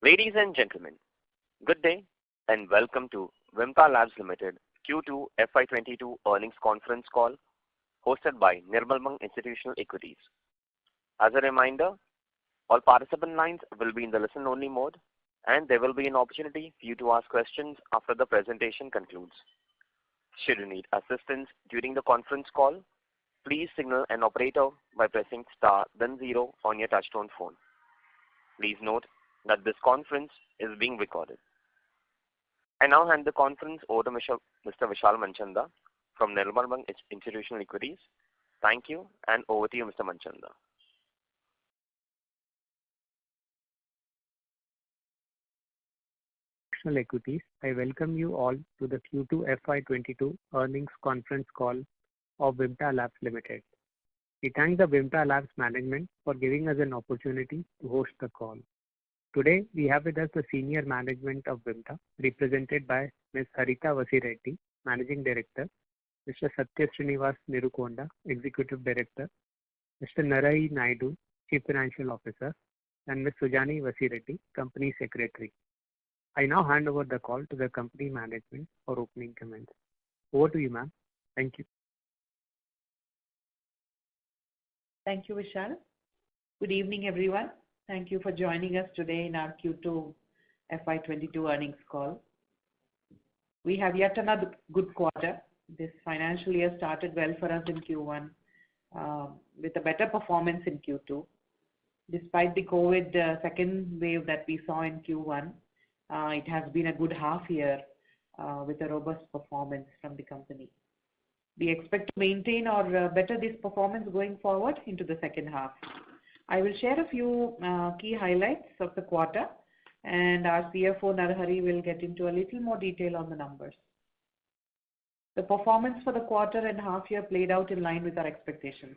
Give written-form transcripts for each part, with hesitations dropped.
Ladies and gentlemen, good day and welcome to Vimta Labs Limited Q2 FY22 earnings conference call hosted by Nirmal Bang Institutional Equities. As a reminder, all participant lines will be in the listen-only mode and there will be an opportunity for you to ask questions after the presentation concludes. Should you need assistance during the conference call, please signal an operator by pressing star then 0 on your touchtone phone. Please note that this conference is being recorded. I now hand the conference over to Mr. Vishal Manchanda from Nirmal Bang Institutional Equities. Thank you, and over to you, Mr. Manchanda. Equities, I welcome you all to the Q2 FY22 earnings conference call of Vimta Labs Limited. We thank the Vimta Labs management for giving us an opportunity to host the call. Today, we have with us the senior management of Vimta, represented by Ms. Harita Vasireddi, Managing Director, Mr. Satya Srinivas Neerukonda, Executive Director, Mr. Narahari Naidu, Chief Financial Officer, and Ms. Sujani Vasireddi, Company Secretary. I now hand over the call to the company management for opening comments. Over to you, ma'am. Thank you. Thank you, Vishal. Good evening, everyone. Thank you for joining us today in our Q2 FY22 earnings call. We have yet another good quarter. This financial year started well for us in Q1 with a better performance in Q2. Despite the COVID second wave that we saw in Q1, it has been a good half year with a robust performance from the company. We expect to maintain or better this performance going forward into the second half. I will share a few key highlights of the quarter, and our CFO Narahari will get into a little more detail on the numbers. The performance for the quarter and half year played out in line with our expectations.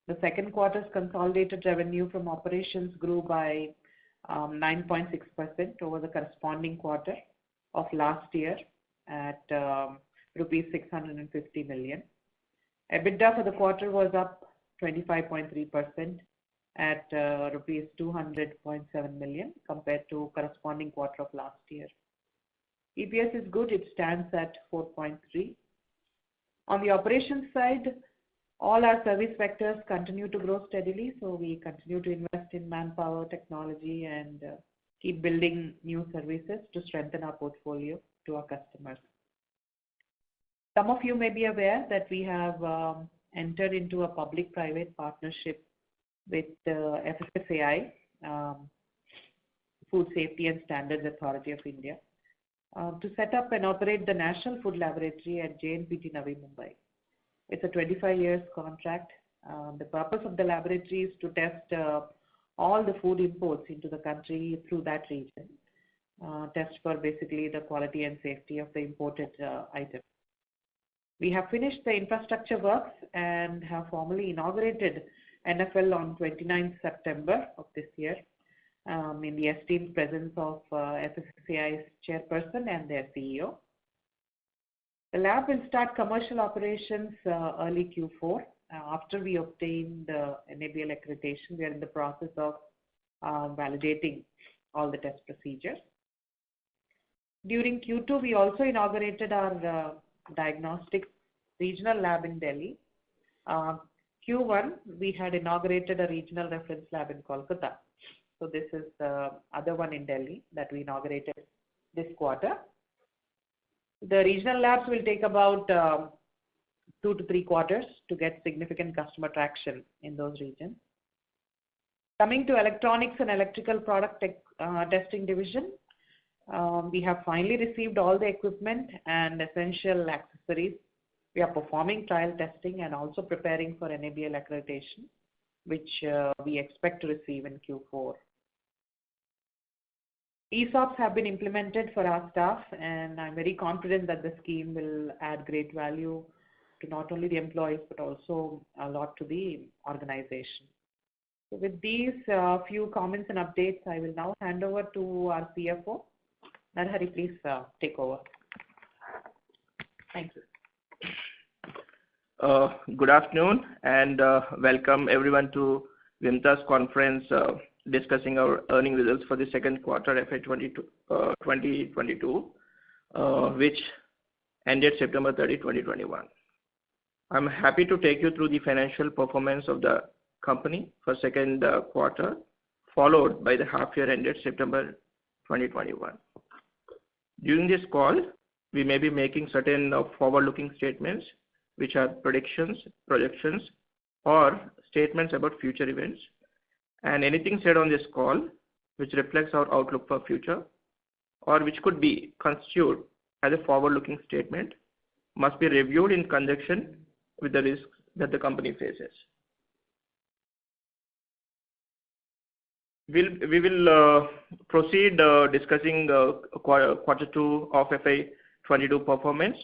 The second quarter's consolidated revenue from operations grew by 9.6% over the corresponding quarter of last year at rupees 650 million. EBITDA for the quarter was up 25.3% at rupees 200.7 million compared to corresponding quarter of last year. EPS is good, it stands at 4.3. On the operations side, all our service vectors continue to grow steadily, so we continue to invest in manpower, technology, and keep building new services to strengthen our portfolio to our customers. Some of you may be aware that we have entered into a public-private partnership with FSSAI, Food Safety and Standards Authority of India, to set up and operate the National Food Laboratory at JNPT Navi Mumbai. It's a 25 years contract. The purpose of the laboratory is to test all the food imports into the country through that region, test for basically the quality and safety of the imported items. We have finished the infrastructure works and have formally inaugurated NFL on 29th September of this year in the esteemed presence of FSSAI's chairperson and their CEO. The lab will start commercial operations early Q4 after we obtain the NABL accreditation. We are in the process of validating all the test procedures. During Q2, we also inaugurated our diagnostics regional lab in Delhi. Q1, we had inaugurated a regional reference lab in Kolkata. So this is the other one in Delhi that we inaugurated this quarter. The regional labs will take about 2 to 3 quarters to get significant customer traction in those regions. Coming to electronics and electrical product testing division, we have finally received all the equipment and essential accessories. We are performing trial testing and also preparing for NABL accreditation, which we expect to receive in Q4. ESOPs have been implemented for our staff, and I'm very confident that the scheme will add great value to not only the employees but also a lot to the organization. So with these few comments and updates, I will now hand over to our CFO. Narahari, please take over. Thank you. Good afternoon and welcome everyone to Vimta's conference discussing our earning results for the second quarter FY 2022, which ended September 30, 2021. I'm happy to take you through the financial performance of the company for second quarter, followed by the half year ended September 2021. During this call, we may be making certain forward-looking statements, which are predictions, projections, or statements about future events, and anything said on this call which reflects our outlook for future or which could be constituted as a forward-looking statement must be reviewed in conjunction with the risks that the company faces. We will proceed discussing quarter 2 of FY 22 performance.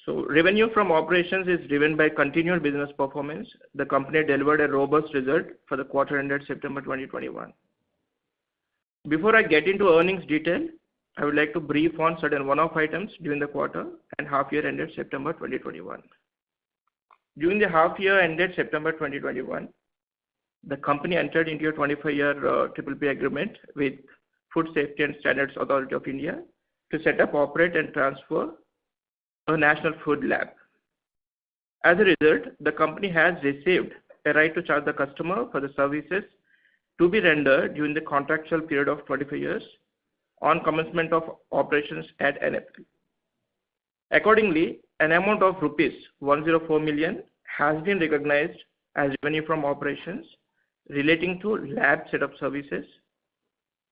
So revenue from operations is driven by continued business performance. The company delivered a robust result for the quarter ended September 2021. Before I get into earnings detail, I would like to brief on certain one-off items during the quarter and half year ended September 2021. During the half year ended September 2021, the company entered into a 25-year PPP agreement with Food Safety and Standards Authority of India to set up, operate, and transfer a national food lab. As a result, the company has received a right to charge the customer for the services to be rendered during the contractual period of 25 years on commencement of operations at NFL. Accordingly, an amount of rupees 104 million has been recognized as revenue from operations relating to lab setup services,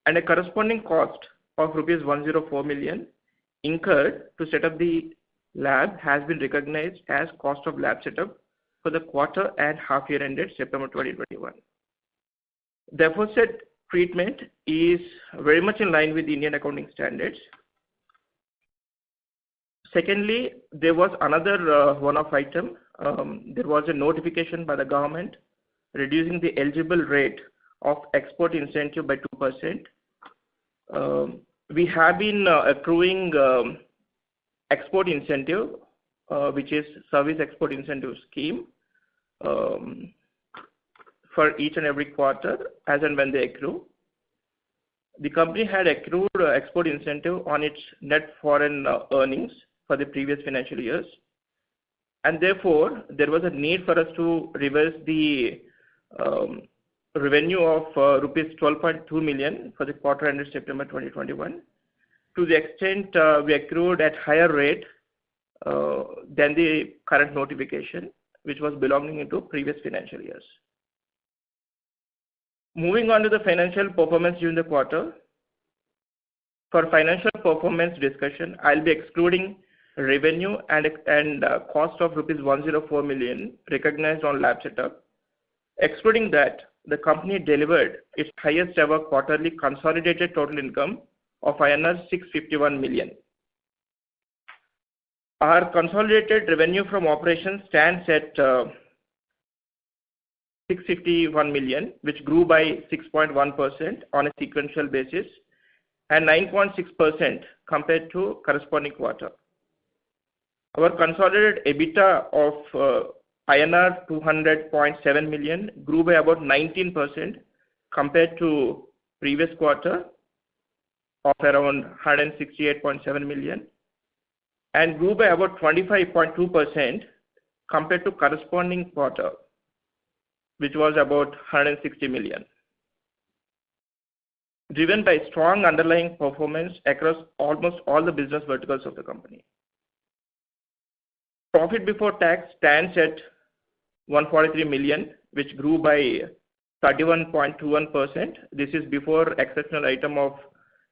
and a corresponding cost of rupees 104 million incurred to set up the lab has been recognized as cost of lab setup for the quarter and half year ended September 2021. The aforesaid treatment is very much in line with Indian accounting standards. Secondly, there was another one-off item. There was a notification by the government reducing the eligible rate of export incentive by 2%. We have been accruing export incentive, which is service export incentive scheme, for each and every quarter as and when they accrue. The company had accrued export incentive on its net foreign earnings for the previous financial years, and therefore there was a need for us to reverse the revenue of rupees 12.2 million for the quarter ended September 2021 to the extent we accrued at higher rate than the current notification, which was belonging into previous financial years. Moving on to the financial performance during the quarter. For financial performance discussion, I'll be excluding revenue and cost of rupees 104 million recognized on lab setup. Excluding that, the company delivered its highest ever quarterly consolidated total income of INR 651 million. Our consolidated revenue from operations stands at 651 million, which grew by 6.1% on a sequential basis and 9.6% compared to corresponding quarter. Our consolidated EBITDA of INR 200.7 million grew by about 19% compared to previous quarter of around 168.7 million and grew by about 25.2% compared to corresponding quarter, which was about 160 million. Driven by strong underlying performance across almost all the business verticals of the company. Profit before tax stands at 143 million, which grew by 31.21%. This is before exceptional item of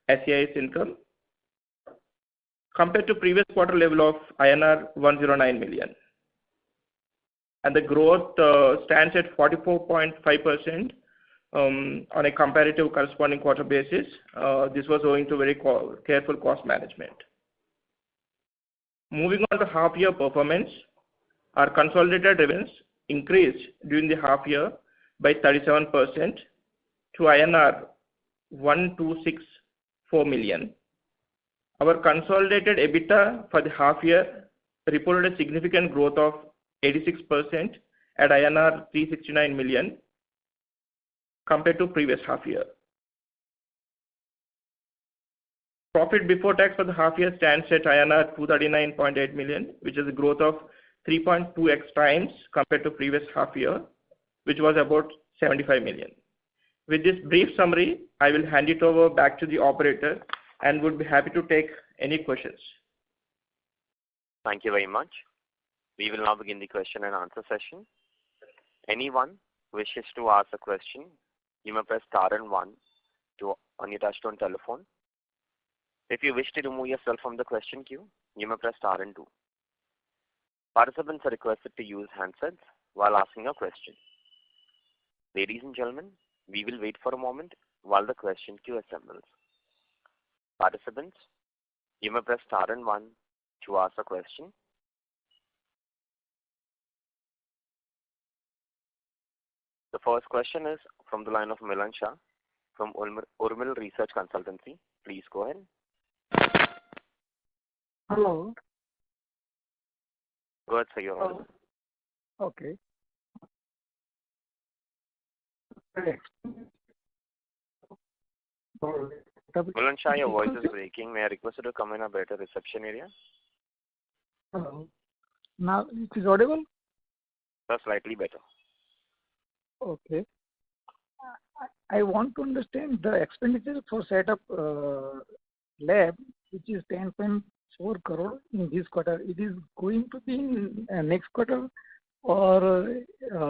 SEIS income, compared to previous quarter level of INR 109 million. And the growth stands at 44.5% on a comparative corresponding quarter basis. This was owing to very careful cost management. Moving on to half year performance, our consolidated revenues increased during the half year by 37% to INR 1264 million. Our consolidated EBITDA for the half year reported a significant growth of 86% at INR 369 million compared to previous half year. Profit before tax for the half year stands at INR 239.8 million, which is a growth of 3.2x times compared to previous half year, which was about 75 million. With this brief summary, I will hand it over back to the operator and would be happy to take any questions. Thank you very much. We will now begin the question and answer session. Anyone wishes to ask a question, you may press star and one on your touchtone telephone. If you wish to remove yourself from the question queue, you may press star and two. Participants are requested to use handsets while asking a question. Ladies and gentlemen, we will wait for a moment while the question queue assembles. Participants, you may press star and one to ask a question. The first question is from the line of Milan Shah from Urmil Research Consultancy. Please go ahead. Hello. Go ahead, sir. You're on. Okay. Milan Shah, your voice is breaking. May I request you to come in a better reception area? Hello. Now it is audible? That's slightly better. Okay. I want to understand the expenditure for set up lab, which is 10.4 crore in this quarter. It is going to be in next quarter, or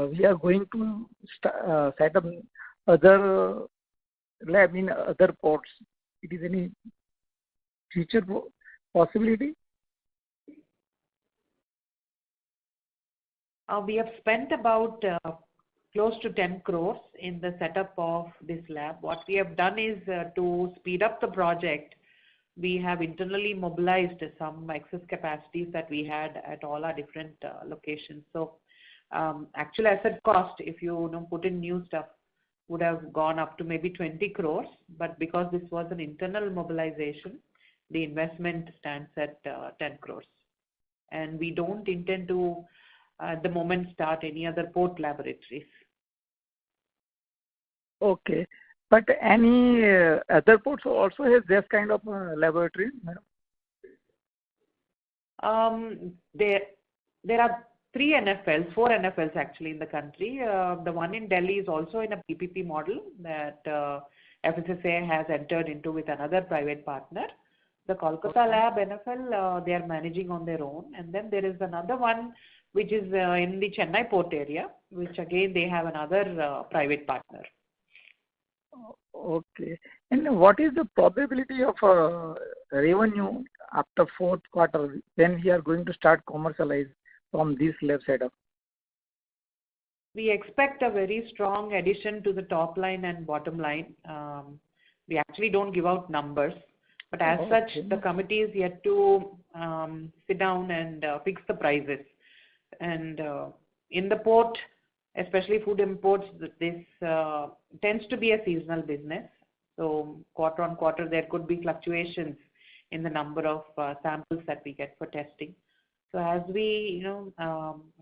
we are going to set up other lab in other ports. It is any future possibility? We have spent about close to 10 crores in the setup of this lab. What we have done is to speed up the project, we have internally mobilized some excess capacities that we had at all our different locations. So actual asset cost, if you put in new stuff, would have gone up to maybe 20 crores. But because this was an internal mobilization, the investment stands at 10 crores. And we don't intend to, at the moment, start any other port laboratories. Okay. But any other ports also has this kind of laboratory, madam? There are 4 NFLs actually in the country. The one in Delhi is also in a PPP model that FSSAI has entered into with another private partner. The Kolkata lab NFL, they are managing on their own. And then there is another one which is in the Chennai port area, which again they have another private partner. Okay. And what is the probability of revenue after fourth quarter when we are going to start commercialize from this lab setup? We expect a very strong addition to the top line and bottom line. We actually don't give out numbers, but as such, the committee is yet to sit down and fix the prices. And in the port, especially food imports, this tends to be a seasonal business. So quarter on quarter, there could be fluctuations in the number of samples that we get for testing. So as we,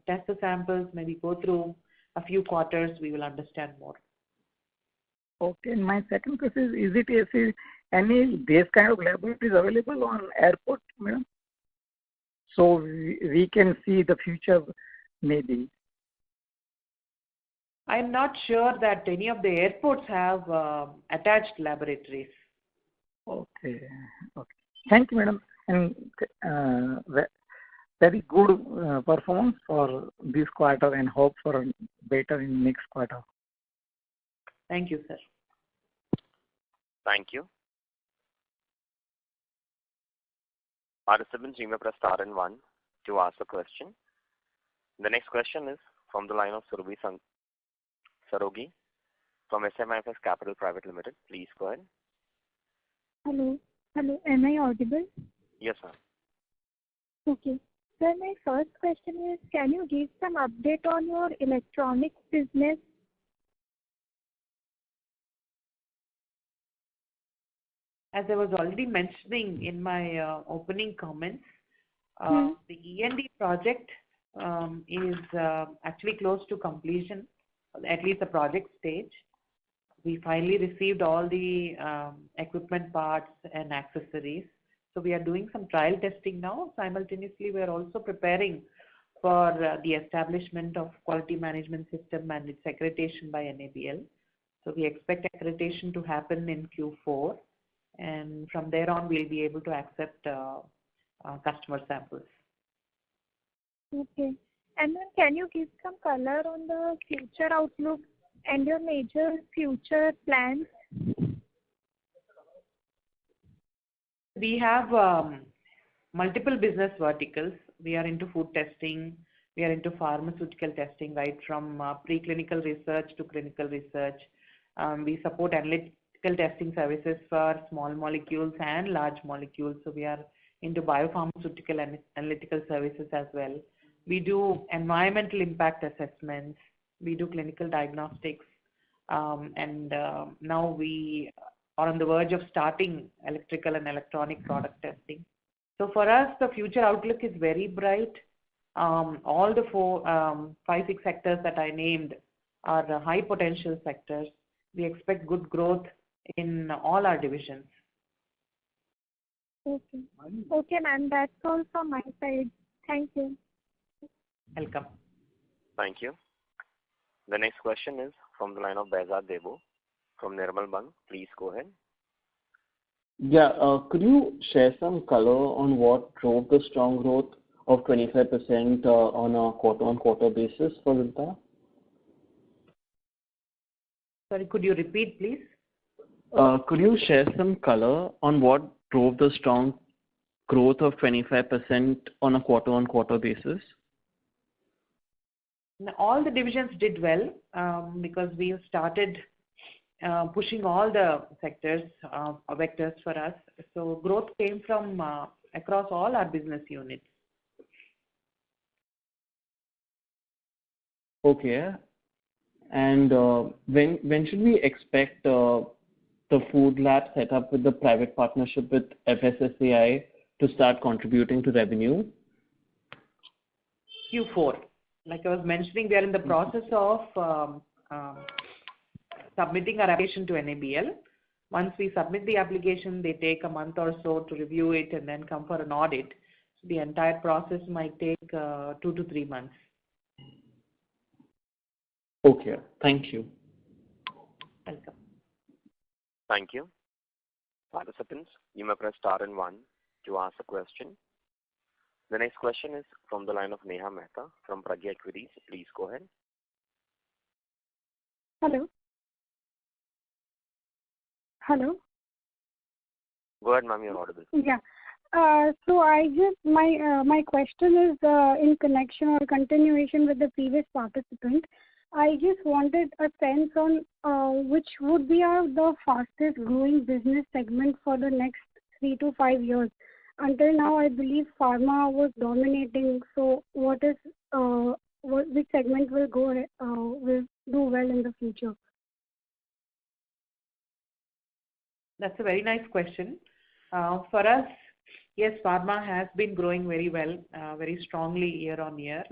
test the samples, maybe go through a few quarters, we will understand more. Okay. And my second question is it any this kind of laboratories available on airport, madam? So we can see the future maybe. I'm not sure that any of the airports have attached laboratories. Okay. Okay. Thank you, madam. And very good performance for this quarter and hope for better in next quarter. Thank you, sir. Thank you. Participants, you may press star and one to ask a question. The next question is from the line of Surabhi Sarogi from SMIFS Capital Private Limited. Please go ahead. Hello. Hello. Am I audible? Yes, ma'am. Okay. Sir, my first question is, can you give some update on your electronics business? As I was already mentioning in my opening comments, the E&D project is actually close to completion, at least the project stage. We finally received all the equipment parts and accessories. So we are doing some trial testing now. Simultaneously, we are also preparing for the establishment of quality management system and its accreditation by NABL. So we expect accreditation to happen in Q4, and from there on, we'll be able to accept customer samples. Okay. And then can you give some color on the future outlook and your major future plans? We have multiple business verticals. We are into food testing. We are into pharmaceutical testing, right from preclinical research to clinical research. We support analytical testing services for small molecules and large molecules. So we are into biopharmaceutical and analytical services as well. We do environmental impact assessments. We do clinical diagnostics. And now we are on the verge of starting electrical and electronic product testing. So for us, the future outlook is very bright. All the five, six sectors that I named are high potential sectors. We expect good growth in all our divisions. Okay. Okay, ma'am. That's all from my side. Thank you. Welcome. Thank you. The next question is from the line of Behzad Debo from Nirmal Bang. Please go ahead. Yeah, could you share some color on what drove the strong growth of 25% on a quarter-on-quarter basis for Vimta? Sorry, could you repeat, please? Could you share some color on what drove the strong growth of 25% on a quarter-on-quarter basis? All the divisions did well because we started pushing all the sectors, vectors for us. So growth came from across all our business units. Okay. And when should we expect the food lab set up with the private partnership with FSSAI to start contributing to revenue? Q4. Like I was mentioning, we are in the process of submitting our application to NABL. Once we submit the application, they take a month or so to review it and then come for an audit. So the entire process might take 2 to 3 months. Okay. Thank you. Welcome. Thank you. Participants, you may press star and 1 to ask a question. The next question is from the line of Neha Mehta from Pragya Equities. Please go ahead. Hello. Hello. Go ahead, ma'am. You're audible. Yeah. So I just my question is in connection or continuation with the previous participant. I just wanted a sense on which would be the fastest growing business segment for the next 3 to 5 years. Until now, I believe pharma was dominating. So which segment will do well in the future? That's a very nice question. For us, yes, pharma has been growing very well, very strongly year on year.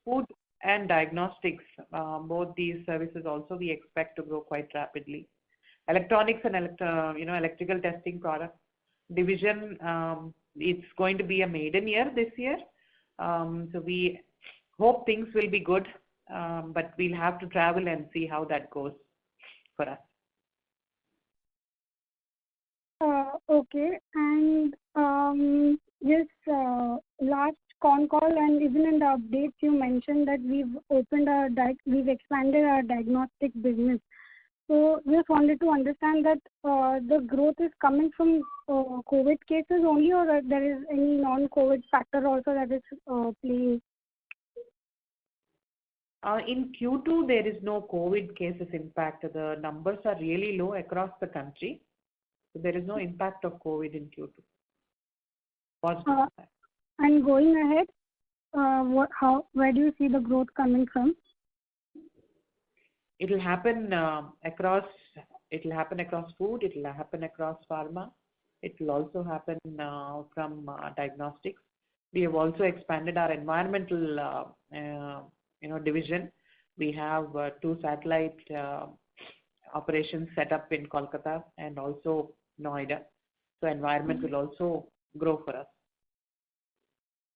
Food and diagnostics, both these services also we expect to grow quite rapidly. Electronics and electrical testing product division, it's going to be a maiden year this year. So we hope things will be good, but we'll have to travel and see how that goes for us. Okay. And last con call and even in the updates you mentioned that we've expanded our diagnostic business. So just wanted to understand that the growth is coming from COVID cases only, or that there is any non-COVID factor also that is playing? In Q2, there is no COVID cases impact. The numbers are really low across the country. So there is no impact of COVID in Q2. Positive impact. And going ahead, where do you see the growth coming from? It will happen across. It will happen across food. It will happen across pharma. It will also happen from diagnostics. We have also expanded our environmental division. We have 2 satellite operations set up in Kolkata and also Noida. So environment will also grow for us.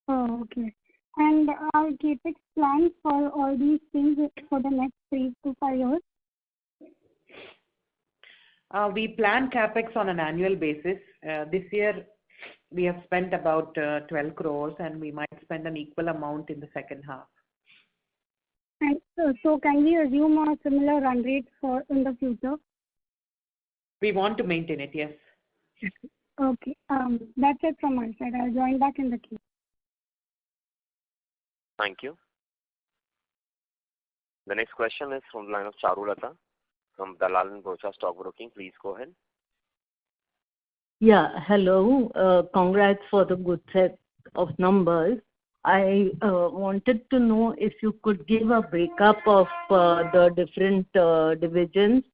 Oh, okay. And our CapEx plans for all these things for the next 3 to 5 years? We plan capex on an annual basis. This year we have spent about 12 crores and we might spend an equal amount in the second half. And so can we assume a similar run rate for in the future? We want to maintain it, yes. Okay. That's it from my side. I'll join back in the queue. Thank you. The next question is from the line of Charulata from Dalal & Broacha Stockbroking. Please go ahead. Yeah, hello. Congrats for the good set of numbers. I wanted to know if you could give a breakup of the different divisions,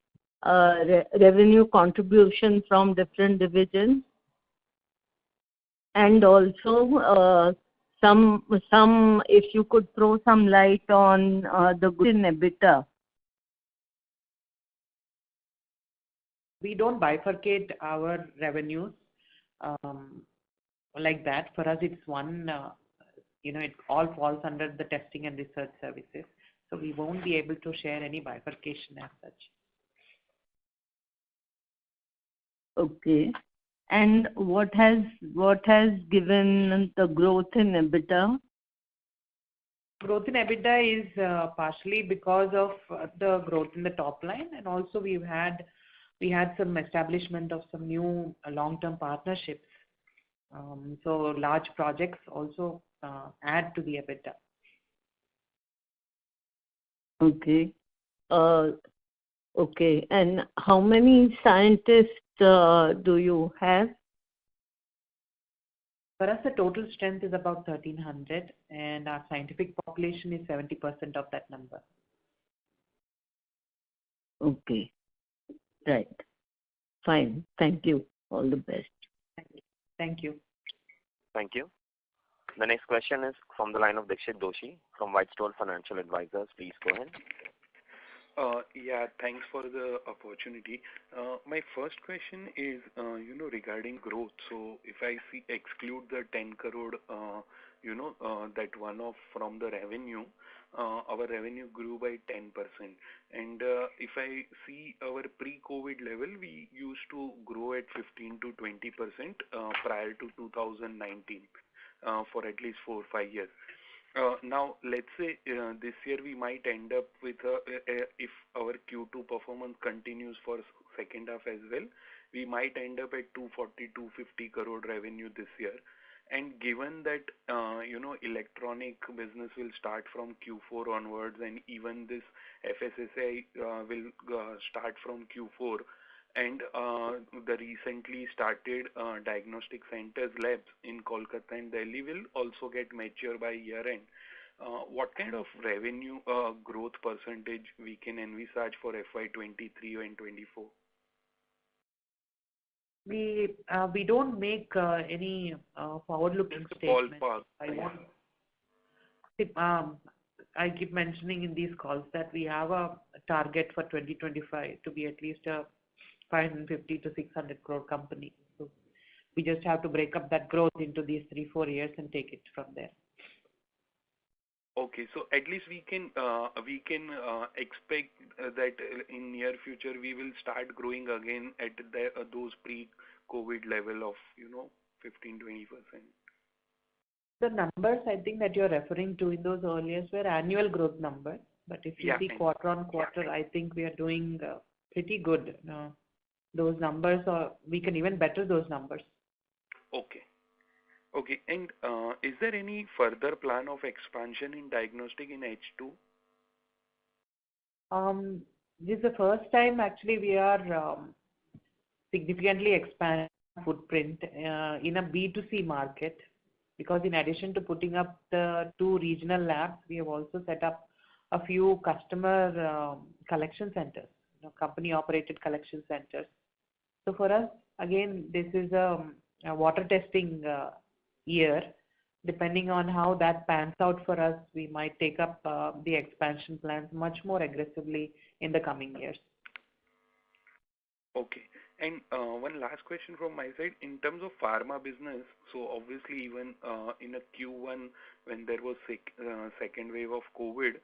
revenue contribution from different divisions, and also some if you could throw some light on the growth in EBITDA. We don't bifurcate our revenues like that. For us, it's one, it all falls under the testing and research services. So we won't be able to share any bifurcation as such. Okay. And what has given the growth in EBITDA? Growth in EBITDA is partially because of the growth in the top line, and also we had some establishment of some new long-term partnerships. So large projects also add to the EBITDA. Okay. Okay. And how many scientists do you have? For us, the total strength is about 1,300, and our scientific population is 70% of that number. Okay. Right. Fine. Thank you. All the best. Thank you. Thank you. The next question is from the line of Dixit Doshi from Whitestone Financial Advisors. Please go ahead. Yeah, thanks for the opportunity. My first question is, regarding growth. So if I exclude the 10 crore, that one-off from the revenue, our revenue grew by 10%. And if I see our pre-COVID level, we used to grow at 15 to 20% prior to 2019 for at least 4 or 5 years. Now, let's say this year we might end up with, if our Q2 performance continues for second half as well, we might end up at 240, 250 crore revenue this year. And given that, electronic business will start from Q4 onwards, and even this FSSAI will start from Q4, and the recently started diagnostic centers labs in Kolkata and Delhi will also get mature by year end. What kind of revenue growth percentage we can envisage for FY23 and 24? We don't make any forward-looking statements. I keep mentioning in these calls that we have a target for 2025 to be at least a 550 to 600 crore company. So we just have to break up that growth into these 3-4 years and take it from there. Okay, so at least we can expect that in near future we will start growing again at those pre-COVID level of 15-20%. The numbers I think that you're referring to in those earlier were annual growth numbers, but if you see quarter on quarter, I think we are doing pretty good. Those numbers, we can even better those numbers. Okay. Okay, and is there any further plan of expansion in diagnostic in H2? This is the first time actually we are significantly expanding footprint in a B2C market, because in addition to putting up the 2 regional labs, we have also set up a few customer collection centers, company operated collection centers. So for us, again, this is a water testing year. Depending on how that pans out for us, we might take up the expansion plans much more aggressively in the coming years. Okay. And one last question from my side. In terms of pharma business, so obviously even in a Q1 when there was second wave of COVID,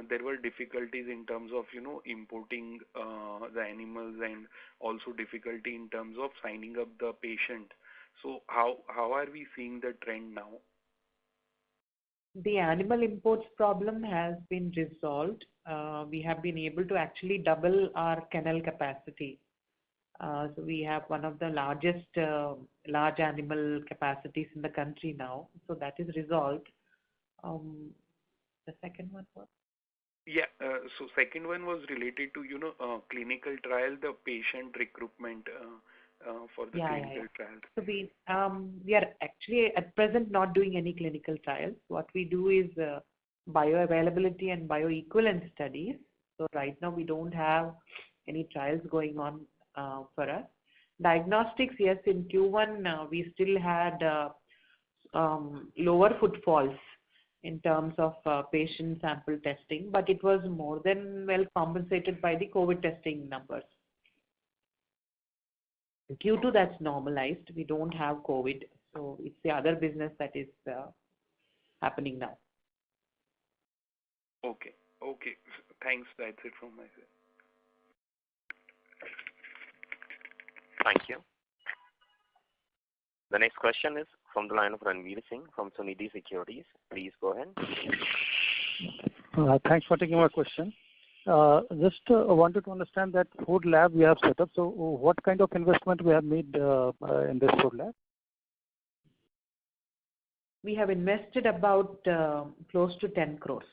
there were difficulties in terms of importing the animals, and also difficulty in terms of signing up the patient. So how are we seeing the trend now? The animal imports problem has been resolved. We have been able to actually double our kennel capacity. So we have one of the largest large animal capacities in the country now. So that is resolved. The second one was? Yeah, so second one was related to clinical trial, the patient recruitment for the clinical trials. So we are actually at present not doing any clinical trials. What we do is bioavailability and bioequivalence studies. So right now we don't have any trials going on for us. Diagnostics, yes, in Q1 we still had lower footfalls in terms of patient sample testing, but it was more than well compensated by the COVID testing numbers. In Q2 that's normalized. We don't have COVID, so it's the other business that is happening now. Okay. Thanks. That's it from my side. Thank you. The next question is from the line of Ranveer Singh from Sunidhi Securities. Please go ahead. Thanks for taking my question. Just wanted to understand that food lab we have set up. So what kind of investment we have made in this food lab? We have invested about close to 10 crores.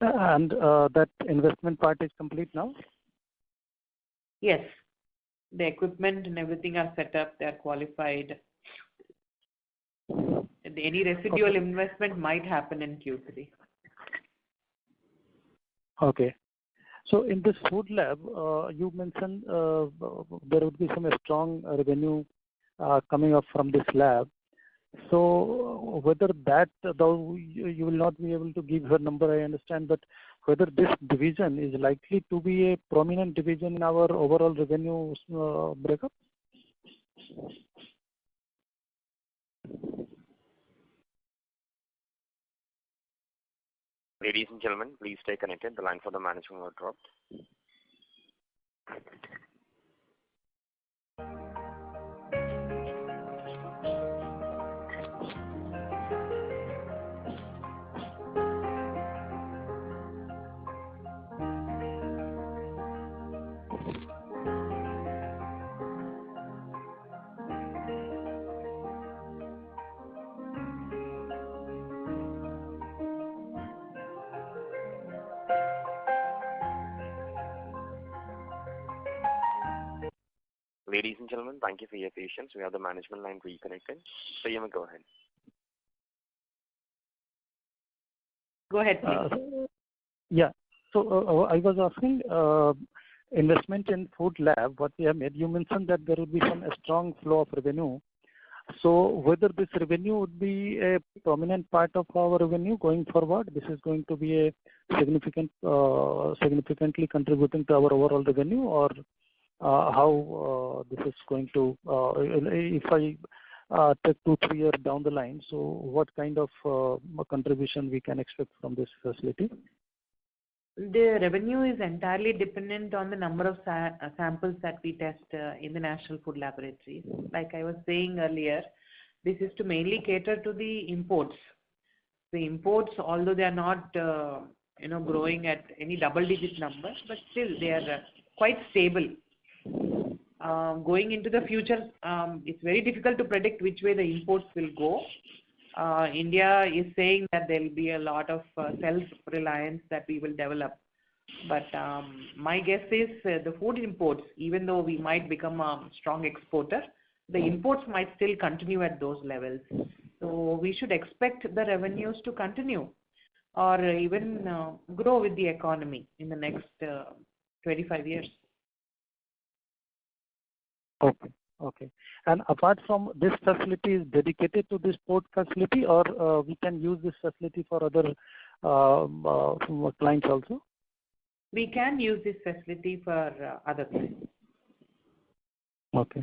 And that investment part is complete now? Yes. The equipment and everything are set up. They are qualified. Any residual investment might happen in Q3. Okay. So in this food lab, you mentioned there would be some strong revenue coming up from this lab. So whether that, though you will not be able to give her number, I understand, but whether this division is likely to be a prominent division in our overall revenue breakup? Ladies and gentlemen, please stay connected. The line for the management will drop. Ladies and gentlemen, thank you for your patience. We have the management line reconnected. So you may go ahead. Go ahead, please. Yeah. So I was asking investment in food lab, what we have made. You mentioned that there would be some strong flow of revenue. So whether this revenue would be a prominent part of our revenue going forward, this is going to be a significantly contributing to our overall revenue, or how this is going to, if I take 2-3 years down the line, so what kind of contribution we can expect from this facility? The revenue is entirely dependent on the number of samples that we test in the National Food Laboratories. Like I was saying earlier, this is to mainly cater to the imports. The imports, although they are not growing at any double-digit numbers, but still they are quite stable. Going into the future, it's very difficult to predict which way the imports will go. India is saying that there will be a lot of self-reliance that we will develop. But my guess is the food imports, even though we might become a strong exporter, the imports might still continue at those levels. So we should expect the revenues to continue or even grow with the economy in the next 25 years. Okay. Okay. And apart from this facility is dedicated to this port facility, or we can use this facility for other clients also? We can use this facility for other clients. Okay.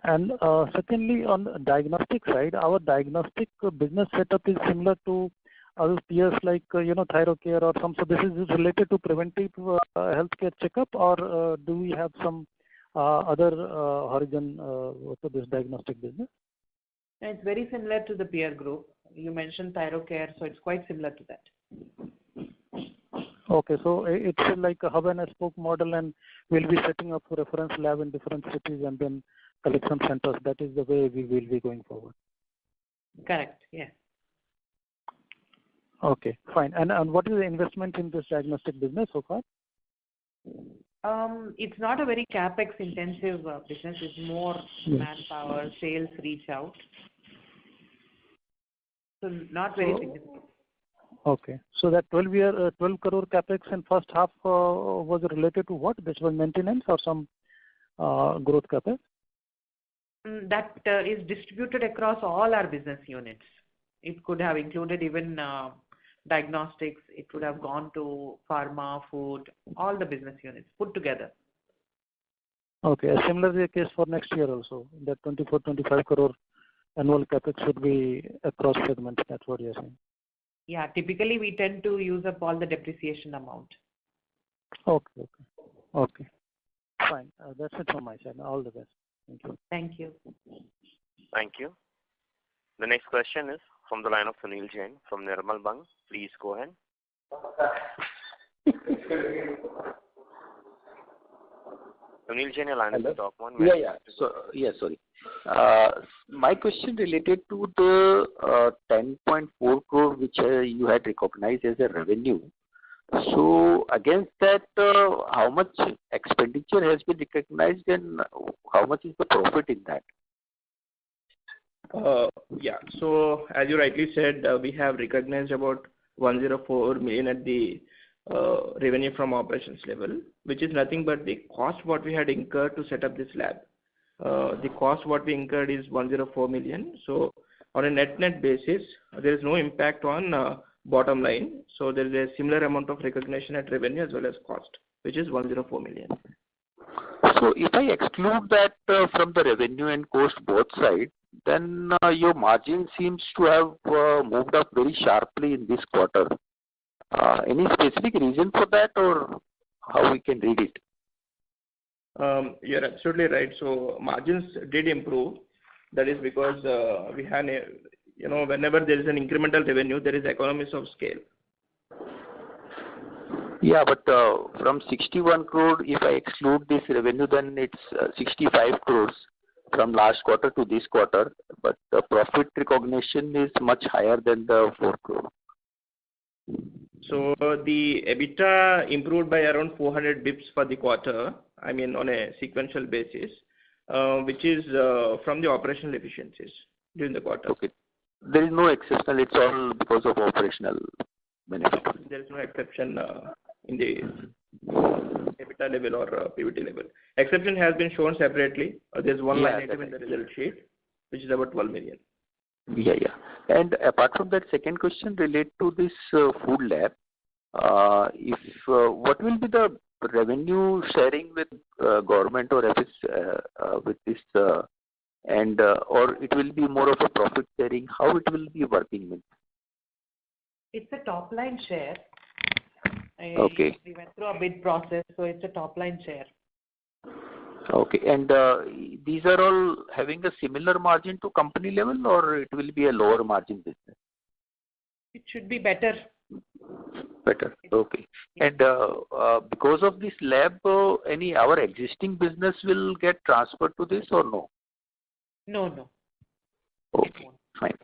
And secondly, on the diagnostic side, our diagnostic business setup is similar to other peers like, Thyrocare or some. So this is related to preventive healthcare checkup, or do we have some other horizon to this diagnostic business? It's very similar to the peer group. You mentioned Thyrocare, so it's quite similar to that. Okay, so it's like a hub and a spoke model, and we'll be setting up a reference lab in different cities and then collection centers. That is the way we will be going forward. Correct, yes. Okay, fine. And what is the investment in this diagnostic business so far? It's not a very capex intensive business. It's more manpower, sales, reach out. So not very significant. Okay. So that 12 crore capex in first half was related to what? This was maintenance or some growth capex? That is distributed across all our business units. It could have included even diagnostics. It would have gone to pharma, food, all the business units put together. Okay. A similar case for next year also. That 24-25 crore annual capex should be across segments. That's what you're saying. Yeah, typically we tend to use up all the depreciation amount. Okay. Fine. That's it from my side. All the best. Thank you. Thank you. Thank you. The next question is from the line of Sunil Jain from Nirmal Bang. Please go ahead. Sunil Jain, your line is talk one. Sorry. My question related to the 10.4 crore which you had recognized as a revenue. So against that, how much expenditure has been recognized and how much is the profit in that? So as you rightly said, we have recognized about 104 million at the revenue from operations level, which is nothing but the cost what we had incurred to set up this lab. The cost what we incurred is 104 million. So on a net basis, there is no impact on bottom line. So there is a similar amount of recognition at revenue as well as cost, which is 104 million. So if I exclude that from the revenue and cost both sides, then your margin seems to have moved up very sharply in this quarter. Any specific reason for that, or how we can read it? You're absolutely right. So margins did improve. That is because we had whenever there is an incremental revenue, there is economies of scale. Yeah, but from 61 crore, if I exclude this revenue, then it's 65 crores from last quarter to this quarter. But the profit recognition is much higher than the 4 crore. So the EBITDA improved by around 400 bips for the quarter, I mean on a sequential basis, which is from the operational efficiencies during the quarter. Okay. There is no exceptional, it's all because of operational benefit. There is no exception in the EBITDA level or PBT level. Exception has been shown separately. There's one line item in the result sheet, which is about 12 million. Yeah. And apart from that, second question relate to this food lab. What will be the revenue sharing with government or with this, and or it will be more of a profit sharing? How it will be working with? It's a top line share. Okay. We went through a bid process, so it's a top line share. Okay. And these are all having a similar margin to company level, or it will be a lower margin business? It should be better. Better. Okay. And because of this lab, our existing business will get transferred to this or no? No. Okay, fine.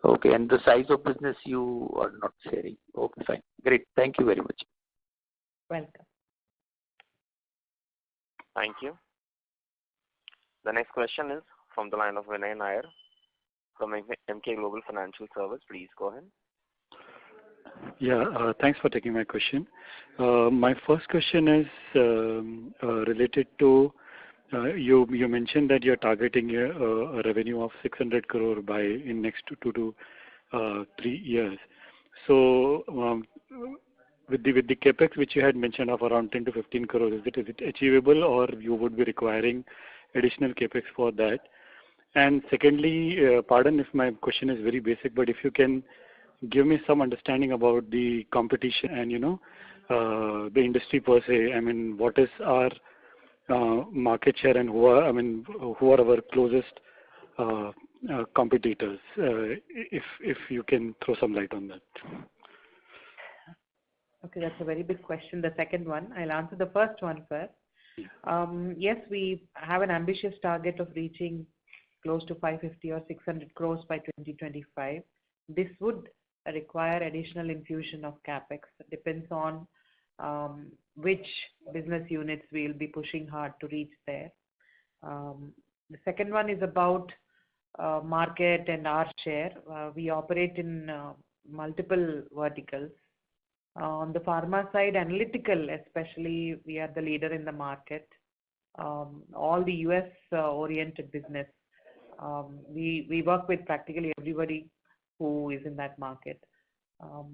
Okay, and the size of business you are not sharing. Okay, fine. Great. Thank you very much. Welcome. Thank you. The next question is from the line of Vinay Nair from Emkay Global Financial Services. Please go ahead. Yeah, thanks for taking my question. My first question is related to You mentioned that you're targeting a revenue of 600 crore by in next 2 to 3 years. So with the capex which you had mentioned of around 10 to 15 crore, is it achievable, or you would be requiring additional capex for that? And secondly, pardon if my question is very basic, but if you can give me some understanding about the competition and the industry per se. I mean, what is our market share, and who are our closest competitors? If you can throw some light on that. Okay, that's a very big question. The second one, I'll answer the first one first. Yes, we have an ambitious target of reaching close to 550 or 600 crores by 2025. This would require additional infusion of capex. It depends on which business units we'll be pushing hard to reach there. The second one is about market and our share. We operate in multiple verticals. On the pharma side, analytical especially, we are the leader in the market. All the US oriented business, we work with practically everybody who is in that market.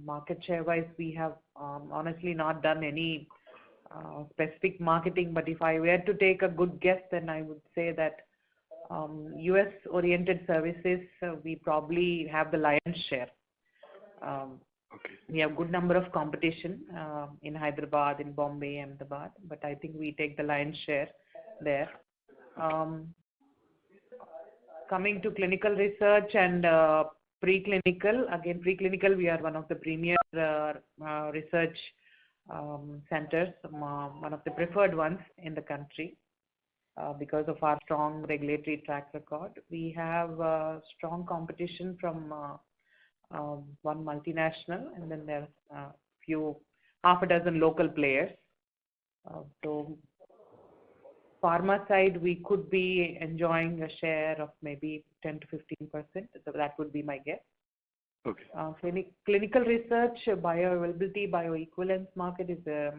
Market share wise, we have honestly not done any specific marketing, but if I were to take a good guess, then I would say that US oriented services, we probably have the lion's share. We have good number of competition in Hyderabad, in Bombay, Ahmedabad, but I think we take the lion's share there. Coming to clinical research and preclinical, again preclinical, we are one of the premier research centers, one of the preferred ones in the country because of our strong regulatory track record. We have strong competition from one multinational, and then there are half a dozen local players. So pharma side, we could be enjoying a share of maybe 10 to 15%. So that would be my guess. Okay. Clinical research, bioavailability, bioequivalence market is a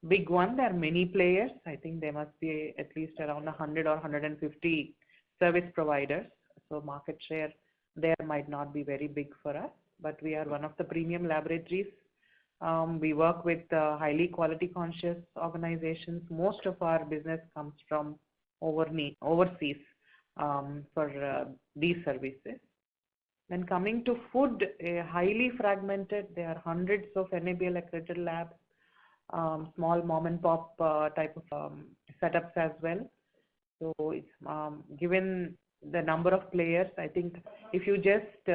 big one. There are many players. I think there must be at least around 100 or 150 service providers. So market share there might not be very big for us, but we are one of the premium laboratories. We work with highly quality conscious organizations. Most of our business comes from overseas for these services. Then coming to food, highly fragmented. There are hundreds of NABL accredited labs, small mom and pop type of setups as well. So it's given the number of players, I think if you just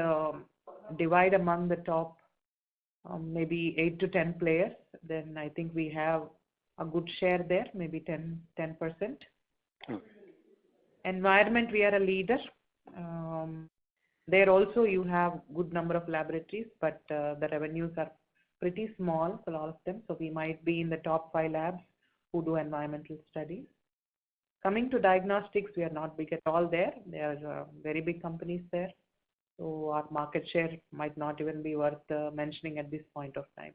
divide among the top maybe 8 to 10 players, then I think we have a good share there, maybe 10%. Okay. Environment, we are a leader. There also you have good number of laboratories, but the revenues are pretty small for all of them. So we might be in the top 5 labs who do environmental studies. Coming to diagnostics, we are not big at all there. There are very big companies there. So our market share might not even be worth mentioning at this point of time.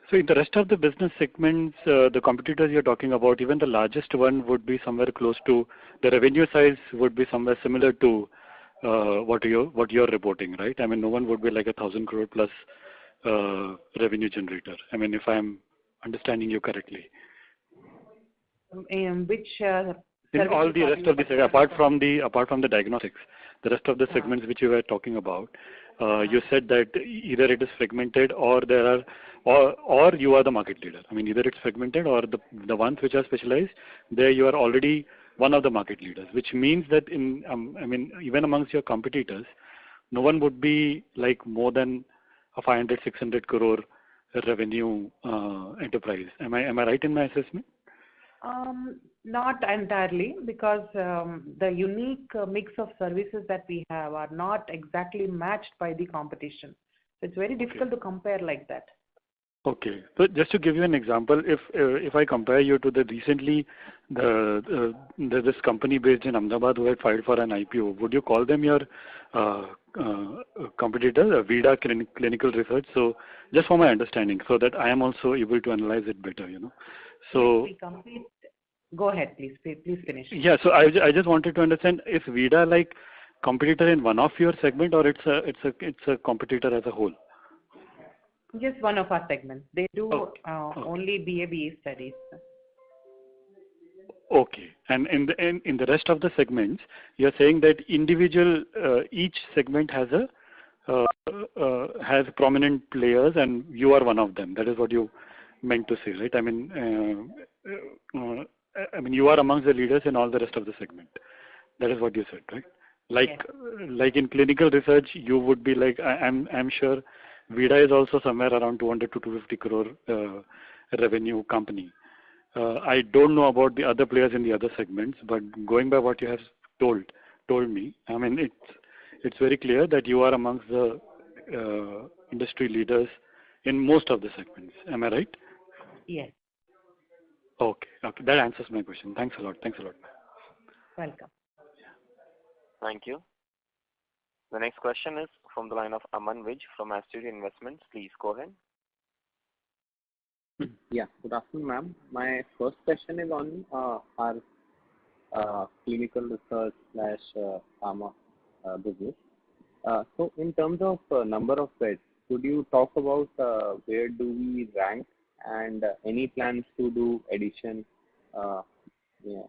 So in the rest of the business segments, the competitors you're talking about, even the largest one would be somewhere close to, the revenue size would be somewhere similar to what you're reporting, right? I mean, no one would be like 1,000 crore plus revenue generator. I mean, if I'm understanding you correctly. Which in all the rest of the segments, apart from the diagnostics, the rest of the segments which you were talking about, you said that either it is fragmented or there are, or you are the market leader. I mean, either it's fragmented or the ones which are specialized, there you are already one of the market leaders, which means that in I mean, even amongst your competitors, no one would be like more than a 500-600 crore revenue enterprise. Am I right in my assessment? Not entirely, because the unique mix of services that we have are not exactly matched by the competition. So it's very difficult to compare like that. Okay. So just to give you an example, if I compare you to the recently this company based in Ahmedabad who had filed for an IPO, would you call them your competitor, Vida Clinical Research? So just for my understanding, so that I am also able to analyze it better, So yes, we compete Go ahead, please. Please finish. Yeah. So I just wanted to understand, is Vida like competitor in one of your segment, or it's a competitor as a whole? Just one of our segments. They do only BA/BE studies. Okay. And in the rest of the segments, you're saying that individual each segment has has prominent players, and you are one of them. That is what you meant to say, right? I mean, you are amongst the leaders in all the rest of the segment. That is what you said, right? Like in clinical research, you would be like, I'm sure Vida is also somewhere around 200 to 250 crore revenue company. I don't know about the other players in the other segments, but going by what you have told me, I mean, it's very clear that you are amongst the industry leaders in most of the segments. Am I right? Yes. Okay. That answers my question. Thanks a lot. Welcome. Thank you. The next question is from the line of Aman Vij from Astute Investments. Please go ahead. Yeah, good afternoon, ma'am. My first question is on our clinical research / pharma business. So in terms of number of beds, could you talk about where do we rank and any plans to do addition in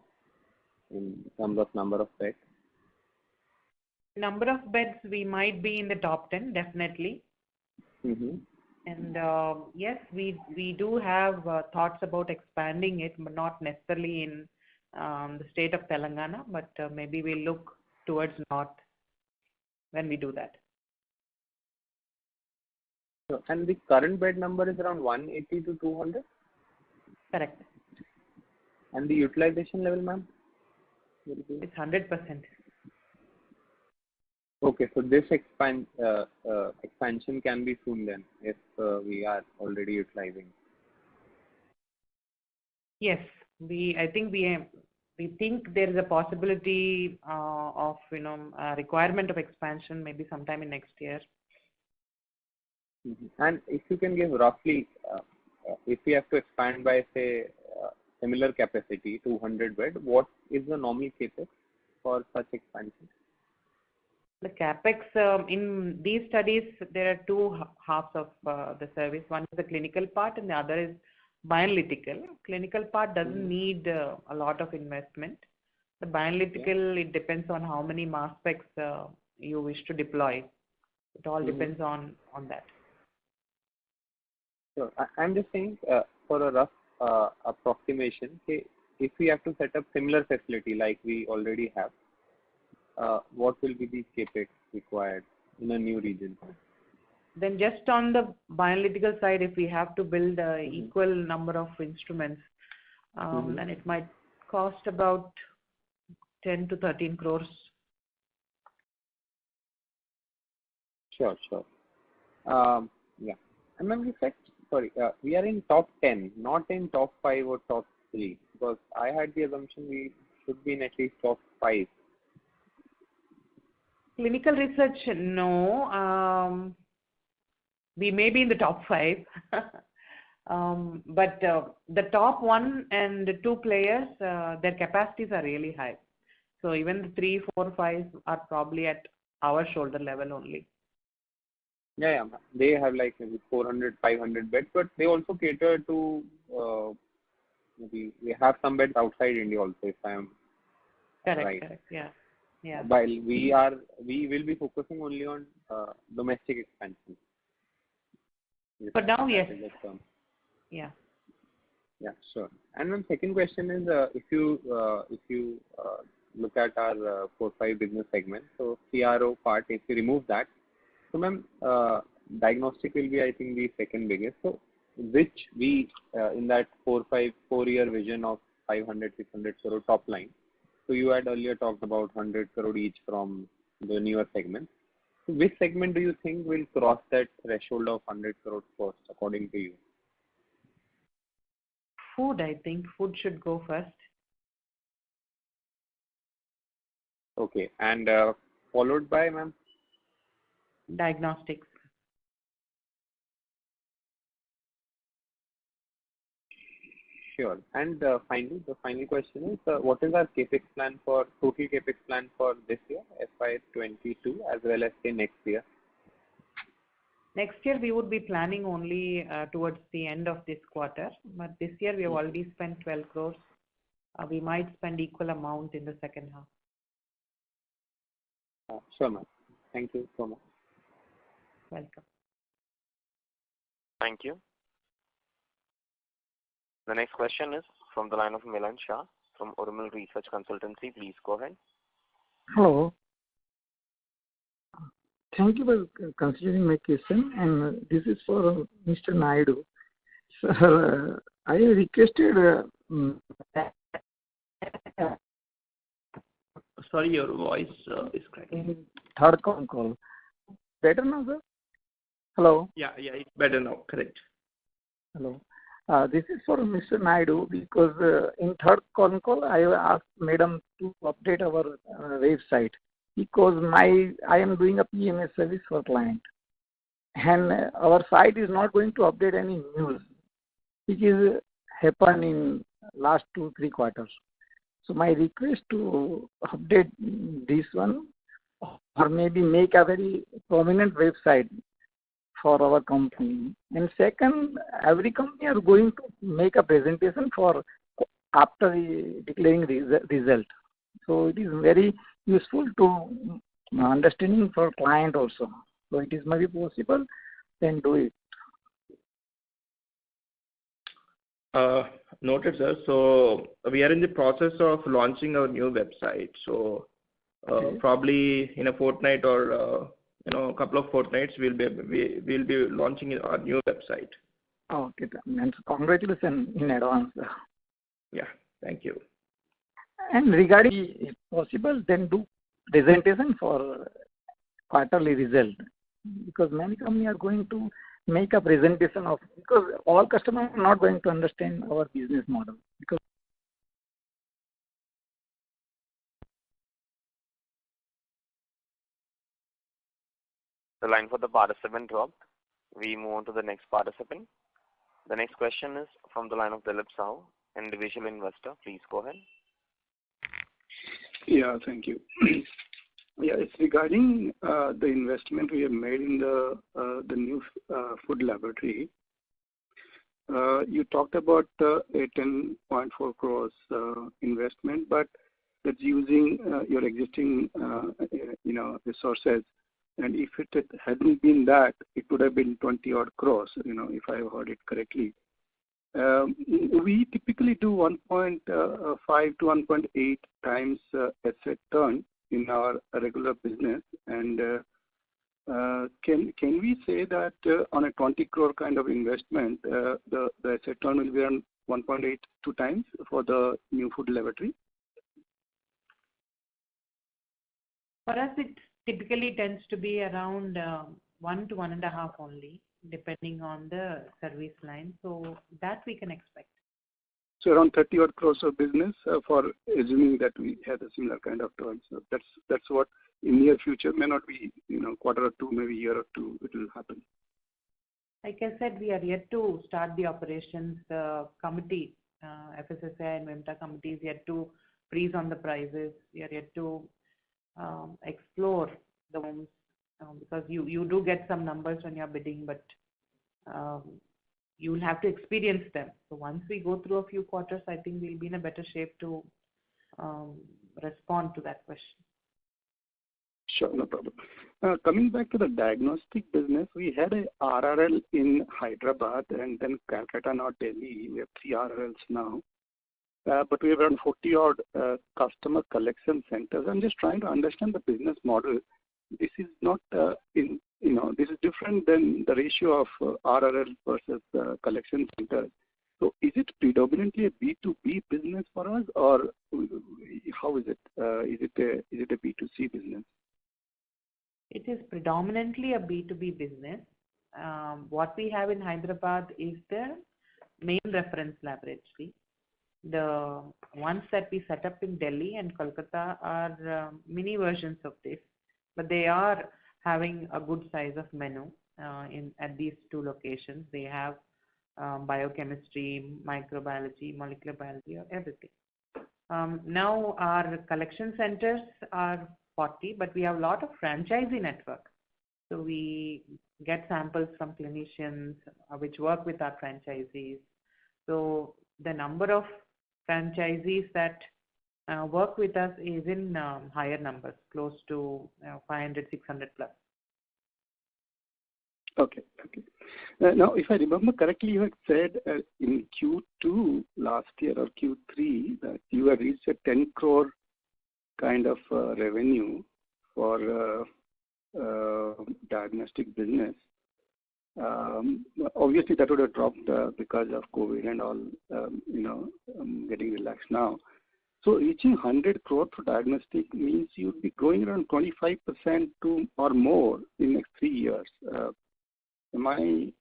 terms of number of beds? Number of beds, we might be in the top 10, definitely. Mm-hmm. And yes, we do have thoughts about expanding it, but not necessarily in the state of Telangana, but maybe we'll look towards north when we do that. So, and the current bed number is around 180 to 200? Correct. And the utilization level, ma'am? It's 100%. Okay, so this expansion can be soon then, if we are already utilizing. Yes, I think we think there is a possibility of requirement of expansion maybe sometime in next year. Mm-hmm. And if you can give roughly, if we have to expand by say similar capacity, 200 bed, what is the normal capex for such expansion? The capex in these studies, there are two halves of the service. One is the clinical part and the other is bioanalytical. Clinical part doesn't need a lot of investment. The bioanalytical, it depends on how many mass specs you wish to deploy. It all depends on that. So I'm just saying for a rough approximation, if we have to set up similar facility like we already have, what will be the capex required in a new region? Then just on the bioanalytical side, if we have to build equal number of instruments, then it might cost about 10 to 13 crores. Sure. Yeah. And then we said, we are in top 10, not in top 5 or top 3, because I had the assumption we should be in at least top 5. Clinical research, no. We may be in the top 5, but the top 1 and the 2 players, their capacities are really high. So even the 3, 4, 5 are probably at our shoulder level only. Yeah. They have like maybe 400, 500 beds, but they also cater to maybe we have some beds outside India also, if I am right. Correct. Yeah. While we will be focusing only on domestic expansion. For now, yes. Yeah. Yeah, sure. And then second question is, if you look at our 4-5 business segment, so CRO part, if you remove that, so ma'am, diagnostic will be, I think, the second biggest. So which we in that 4-year vision of 500, 600 crore top line. So you had earlier talked about 100 crore each from the newer segments. So which segment do you think will cross that threshold of 100 crore first, according to you? Food, I think. Food should go first. Okay. And followed by, ma'am? Diagnostics. Sure. And finally, the final question is, what is our total capex plan for this year, FY22, as well as say next year? Next year we would be planning only towards the end of this quarter, but this year we have already spent 12 crores. We might spend equal amount in the second half. Sure, ma'am. Thank you so much. Welcome. Thank you. The next question is from the line of Milan Shah from Urmil Research Consultancy. Please go ahead. Hello. Thank you for considering my question, and this is for Mr. Naidu. Sir, I requested. Sorry, your voice is cracking. Third call. Better now, sir? Hello. Yeah, it's better now. Correct. Hello. This is for Mr. Naidu because in third call I asked Madam to update our website because I am doing a PMS service for client, and our site is not going to update any news, which is happened in last 2-3 quarters. So my request to update this one, or maybe make a very prominent website for our company. And second, every company are going to make a presentation for after declaring result. So it is very useful to understanding for client also. So it is maybe possible, then do it. Noted, sir. So we are in the process of launching our new website. So probably in a fortnight or a couple of fortnights, we'll be launching our new website. Okay, and congratulations in advance. Yeah, thank you. And regarding, if possible, then do presentation for quarterly result, because many companies are going to make a presentation of, because all customers are not going to understand our business model. Because the line for the participant dropped. We move on to the next participant. The next question is from the line of Dilip Sahu, individual investor. Please go ahead. Yeah, thank you. Yeah, it's regarding the investment we have made in the new food laboratory. You talked about a 10.4 crores investment, but that's using your existing resources. And if it hadn't been that, it would have been 20 odd crores, if I have heard it correctly. We typically do 1.5 to 1.8 times asset turn in our regular business. And can we say that on a 20 crore kind of investment, the asset turn will be around 1.82 times for the new food laboratory? For us, it typically tends to be around 1 to 1.5 only, depending on the service line. So that we can expect. So around 30 odd crores of business for assuming that we have a similar kind of turn. So that's what in near future may not be, quarter or two, maybe year or two, it will happen. Like I said, we are yet to start the operations. The committee, FSSAI and Vimta committee is yet to freeze on the prices. We are yet to explore the homes because you do get some numbers when you're bidding, but you will have to experience them. So once we go through a few quarters, I think we'll be in a better shape to respond to that question. Sure, no problem. Coming back to the diagnostic business, we had a RRL in Hyderabad and then Calcutta, not Delhi. We have 3 RRLs now. But we have around 40 odd customer collection centers. I'm just trying to understand the business model. This is not this is different than the ratio of RRL versus collection centers. So is it predominantly a B2B business for us, or how is it? Is it a B2C business? It is predominantly a B2B business. What we have in Hyderabad is the main reference laboratory. The ones that we set up in Delhi and Kolkata are mini versions of this, but they are having a good size of menu at these 2 locations. They have biochemistry, microbiology, molecular biology, or everything. Now our collection centers are 40, but we have a lot of franchisee network. So we get samples from clinicians which work with our franchisees. So the number of franchisees that work with us is in higher numbers, close to 500, 600 plus. Okay. Now, if I remember correctly, you had said in Q2 last year or Q3 that you had reached a 10 crore kind of revenue for diagnostic business. Obviously, that would have dropped because of COVID and all, getting relaxed now. So reaching 100 crore for diagnostic means you'd be growing around 25% to or more in next 3 years. Am I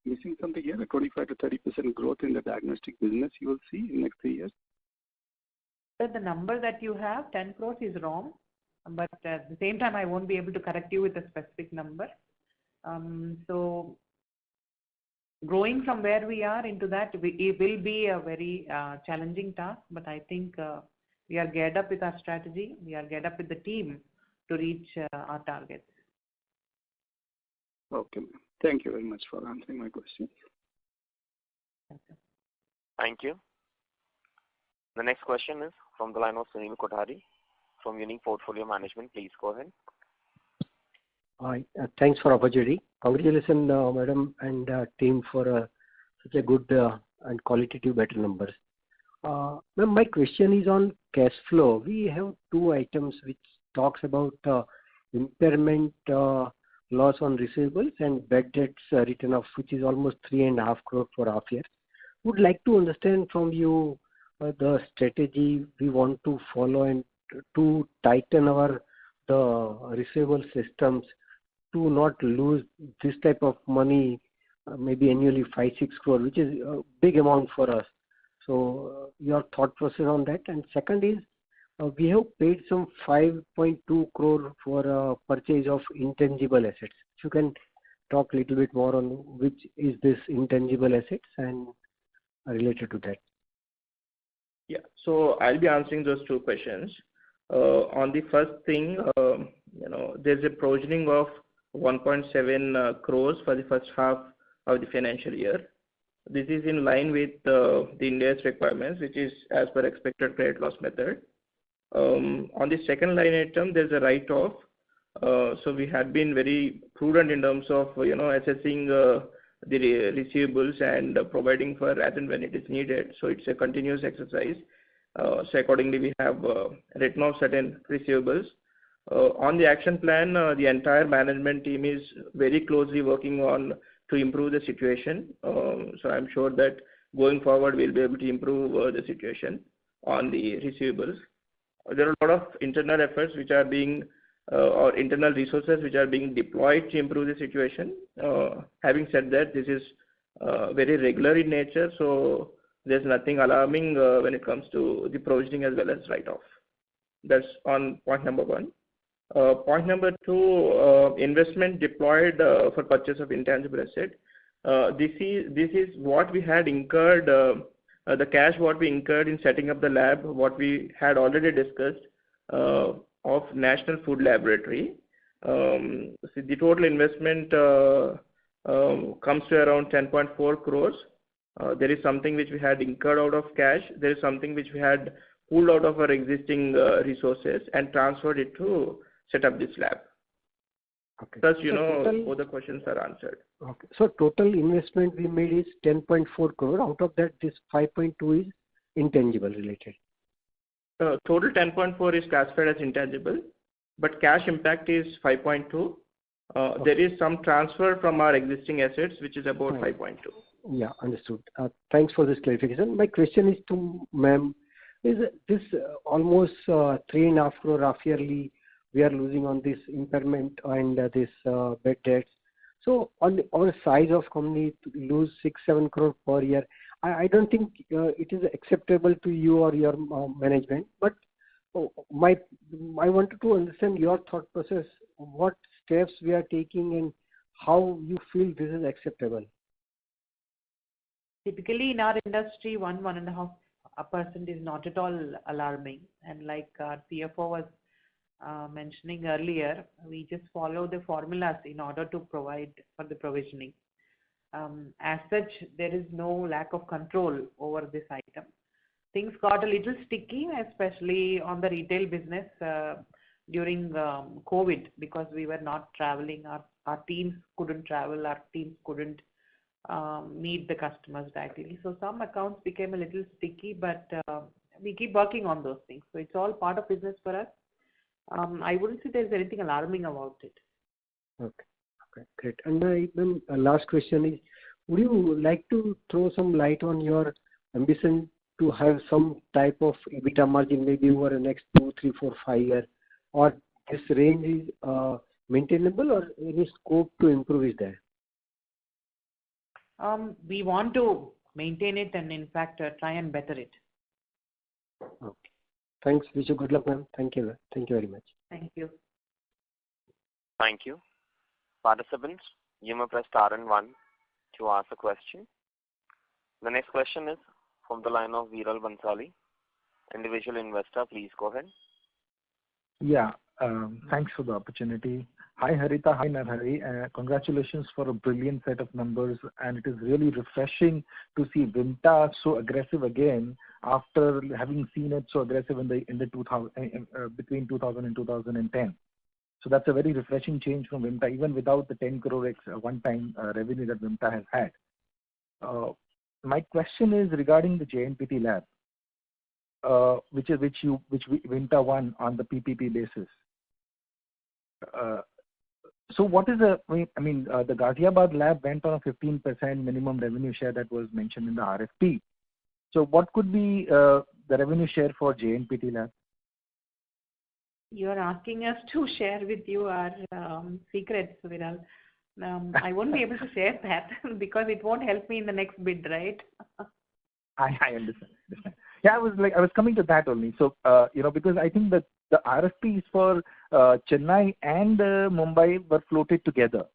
missing something here? A 25 to 30% growth in the diagnostic business you will see in next 3 years? So the number that you have, 10 crores, is wrong. But at the same time, I won't be able to correct you with a specific number. So growing from where we are into that, it will be a very challenging task. But I think we are geared up with our strategy. We are geared up with the team to reach our targets. Okay, ma'am. Thank you very much for answering my questions. Thank you. The next question is from the line of Sunil Kothari from Unique Portfolio Management. Please go ahead. Hi. Thanks for opportunity. Congratulations, madam and team for such a good and qualitative better numbers. Ma'am, my question is on cash flow. We have two items which talks about impairment loss on receivables and bad debts written off, which is almost 3.5 crore for half year. Would like to understand from you the strategy we want to follow and to tighten our the receivable systems to not lose this type of money, maybe annually 5-6 crore, which is a big amount for us. So your thought process on that. And second is we have paid some 5.2 crore for purchase of intangible assets. If you can talk a little bit more on which is this intangible assets and related to that. Yeah, so I'll be answering those two questions. On the first thing, there's a provisioning of 1.7 crores for the first half of the financial year. This is in line with the India's requirements, which is as per expected credit loss method. On the second line item, there's a write-off. So we had been very prudent in terms of assessing the receivables and providing for as and when it is needed. So it's a continuous exercise. So accordingly, we have written off certain receivables. On the action plan, the entire management team is very closely working on to improve the situation. So I'm sure that going forward, we'll be able to improve the situation on the receivables. There are a lot of internal efforts which are being or internal resources which are being deployed to improve the situation. Having said that, this is very regular in nature, so there's nothing alarming when it comes to the provisioning as well as write-off. That's on point number one. Point number two, investment deployed for purchase of intangible asset. This is what we had incurred, the cash what we incurred in setting up the lab, what we had already discussed of National Food Laboratory. So the total investment comes to around 10.4 crores. There is something which we had incurred out of cash. There is something which we had pulled out of our existing resources and transferred it to set up this lab. Okay. Thus, all the questions are answered. Okay. So total investment we made is 10.4 crore. Out of that, this 5.2 is intangible related. Total 10.4 is classified as intangible, but cash impact is 5.2. Okay. There is some transfer from our existing assets, which is about 5.2. Yeah, understood. Thanks for this clarification. My question is to ma'am, is this almost 3.5 crore half yearly we are losing on this impairment and this bad debts. So on our size of company to lose 6-7 crore per year, I don't think it is acceptable to you or your management. But I wanted to understand your thought process, what steps we are taking and how you feel this is acceptable. Typically, in our industry, 1.5% is not at all alarming. And like our CFO was mentioning earlier, we just follow the formulas in order to provide for the provisioning. As such, there is no lack of control over this item. Things got a little sticky, especially on the retail business during COVID, because we were not traveling. Our teams couldn't travel. Our teams couldn't meet the customers directly. So some accounts became a little sticky, but we keep working on those things. So it's all part of business for us. I wouldn't say there's anything alarming about it. Okay. Okay, great. And then last question is, would you like to throw some light on your ambition to have some type of EBITDA margin maybe over the next 2, 3, 4, 5 years, or this range is maintainable, or any scope to improve is there? We want to maintain it and in fact try and better it. Okay. Thanks. Wish you good luck, ma'am. Thank you. Thank you very much. Thank you. Thank you. Participants, you may press star and 1 to ask a question. The next question is from the line of Viral Bansali, individual investor. Please go ahead. Yeah, thanks for the opportunity. Hi Harita, hi Narhari. Congratulations for a brilliant set of numbers, and it is really refreshing to see Vimta so aggressive again after having seen it so aggressive in the 2000 between 2000 and 2010. So that's a very refreshing change from Vimta, even without the 10 crore one-time revenue that Vimta has had. My question is regarding the JNPT lab, which Vimta won on the PPP basis. So what is the Ghaziabad lab went on a 15% minimum revenue share that was mentioned in the RFP. So what could be the revenue share for JNPT lab? You are asking us to share with you our secrets, Viral. I won't be able to share that because it won't help me in the next bid, right? I understand. Yeah, I was coming to that only. So because I think that the RFPs for Chennai and Mumbai were floated together.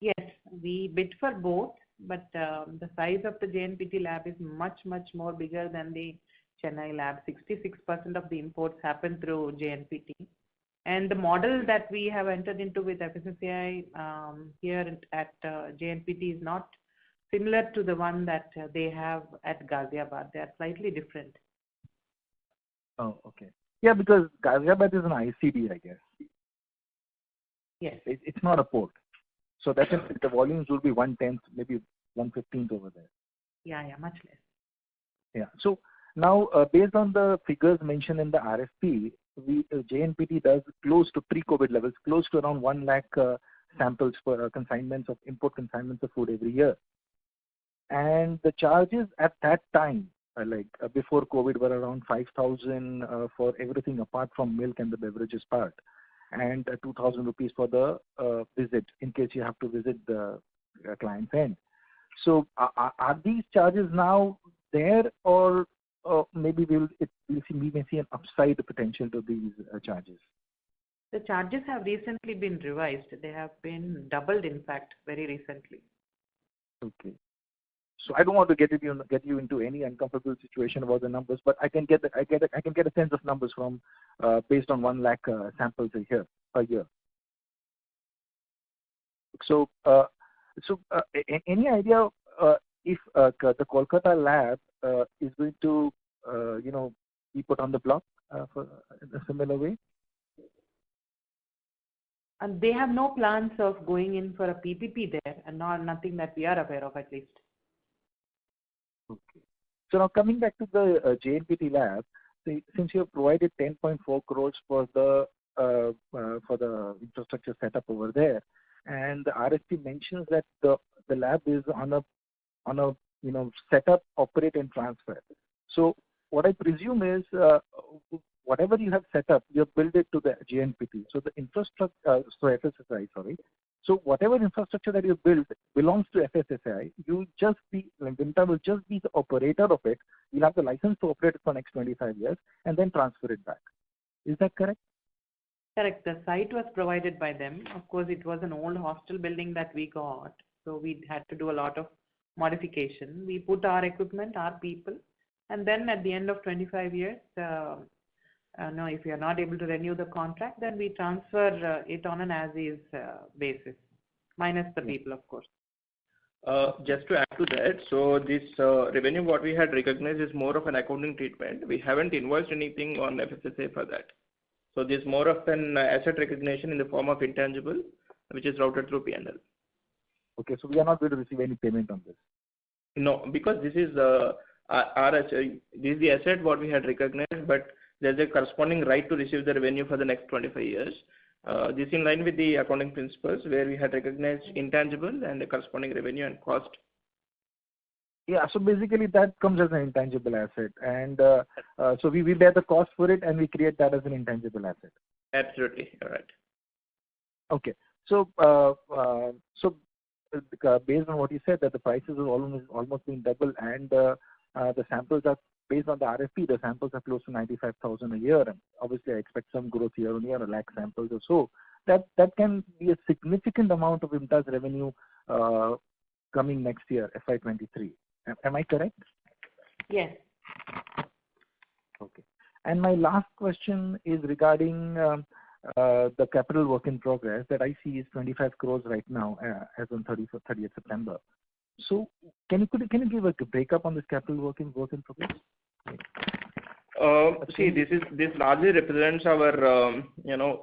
Yes, We bid for both, but the size of the JNPT lab is much, much more bigger than the Chennai lab. 66% of the imports happen through JNPT. And the model that we have entered into with FSSAI here at JNPT is not similar to the one that they have at Ghaziabad. They are slightly different. Oh, okay. Yeah, because Ghaziabad is an ICD, I guess. Yes. It's not a port. So that's the volumes will be 1/10, maybe 1/15 over there. Yeah, much less. Yeah. So now, based on the figures mentioned in the RFP, JNPT does close to pre-COVID levels, close to around 1 lakh samples for consignments of import consignments of food every year. And the charges at that time, before COVID, were around 5,000 for everything apart from milk and the beverages part, and 2,000 rupees for the visit in case you have to visit the client's end. So are these charges now there, or maybe we may see an upside potential to these charges? The charges have recently been revised. They have been doubled, in fact, very recently. Okay. So I don't want to get you into any uncomfortable situation about the numbers, but I can get a sense of numbers from based on 1 lakh samples a year. So any idea if the Kolkata lab is going to be put on the block for in a similar way? And they have no plans of going in for a PPP there, and nothing that we are aware of, at least. Okay. So now coming back to the JNPT lab, since you have provided 10.4 crores for the infrastructure setup over there, and the RFP mentions that the lab is on a setup, operate and transfer. So what I presume is whatever you have set up, you have built it to the JNPT. So the infrastructure, FSSAI, sorry. So whatever infrastructure that you built belongs to FSSAI. Vimta will just be the operator of it. You'll have the license to operate it for next 25 years and then transfer it back. Is that correct? Correct. The site was provided by them. Of course, it was an old hostel building that we got. So we had to do a lot of modification. We put our equipment, our people, and then at the end of 25 years, no, if we are not able to renew the contract, then we transfer it on an as-is basis, minus the people, of course. Just to add to that, so this revenue what we had recognized is more of an accounting treatment. We haven't invoiced anything on FSSA for that. So this is more of an asset recognition in the form of intangible, which is routed through P&L. Okay, so we are not going to receive any payment on this. No, because this is this is the asset what we had recognized, but there's a corresponding right to receive the revenue for the next 25 years. This in line with the accounting principles where we had recognized intangible and the corresponding revenue and cost. Yeah, so basically that comes as an intangible asset, and so we bear the cost for it and we create that as an intangible asset. Absolutely, all right. Okay, so based on what you said, that the prices have almost been double, and the samples are based on the RFP. The samples are close to 95,000 a year, and obviously I expect some growth year on year, a lakh samples or so. That can be a significant amount of IMTA's revenue coming next year, FY23. Am I correct? Yes. Okay. And my last question is regarding the capital work in progress that I see is 25 crores right now as on 30th September. So can you give a breakup on this capital work in progress? See, this largely represents our